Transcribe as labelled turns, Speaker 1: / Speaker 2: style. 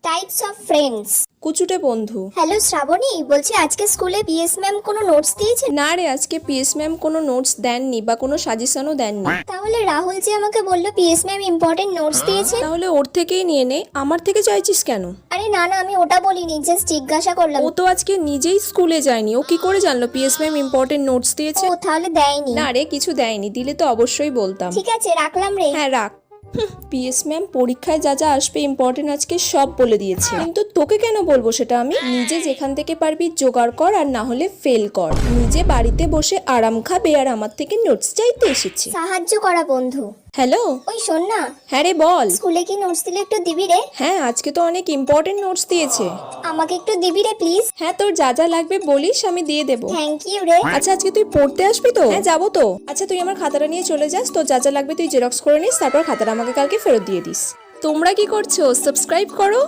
Speaker 1: Types of friends.
Speaker 2: কুচুটে বন্ধু।
Speaker 1: Hello Shrabani, বলছি আজকে স্কুলে পিএস ম্যাম কোনো নোটস দিয়েছে?
Speaker 2: না রে, আজকে পিএস ম্যাম কোনো নোটস দেননি বা কোনো সাজেশনও দেননি।
Speaker 1: তাহলে রাহুল যে আমাকে বললো পিএস ম্যাম ইম্পর্টেন্ট নোটস দিয়েছে।
Speaker 2: তাহলে ওর থেকেই নিয়ে নে, আমার থেকে চাইছিস কেন?
Speaker 1: আরে না না, আমি ওটা বলিনি, জাস্ট জিজ্ঞাসা করলাম।
Speaker 2: ও তো আজকে নিজেই স্কুলে যায়নি, ও কি করে জানলো পিএস ম্যাম ইম্পর্টেন্ট নোটস দিয়েছে?
Speaker 1: ও তাহলে দেয়নি?
Speaker 2: না রে, কিছু দেয়নি, দিলে তো অবশ্যই বলতাম।
Speaker 1: ঠিক আছে, রাখলাম রে।
Speaker 2: হ্যাঁ রাখ। পিএস ম্যাম পরীক্ষায় যা যা আসবে ইম্পর্টেন্ট আজকে সব বলে দিয়েছে, কিন্তু তোকে কেন বলবো সেটা? আমি নিজে যেখান থেকে পারবি জোগাড় কর, আর না হলে ফেল কর। নিজে বাড়িতে বসে আরাম খাবে আর আমার থেকে নোটস চাইতে এসেছে।
Speaker 1: সাহায্য করা বন্ধু।
Speaker 2: হ্যালো।
Speaker 1: ওই শোন না,
Speaker 2: হ্যাঁ রে বল।
Speaker 1: স্কুলে কি নোটস দিলে একটু দিবি রে?
Speaker 2: হ্যাঁ, আজকে তো অনেক ইম্পর্টেন্ট নোটস দিয়েছে।
Speaker 1: আমাকে একটু দিবি রে প্লিজ।
Speaker 2: হ্যাঁ, তোর যা যা লাগবে বলিস, আমি দিয়ে দেবো।
Speaker 1: থ্যাংক ইউ রে।
Speaker 2: আচ্ছা, আজকে তুই পড়তে আসবি তো? হ্যাঁ যাবো তো। আচ্ছা, তুই আমার খাতাটা নিয়ে চলে যাস, তোর যা যা লাগবে তুই জেরক্স করে নিস, তারপর খাতাটা আমাকে কালকে ফেরত দিয়ে দিস। তোমরা কি করছো? সাবস্ক্রাইব করো।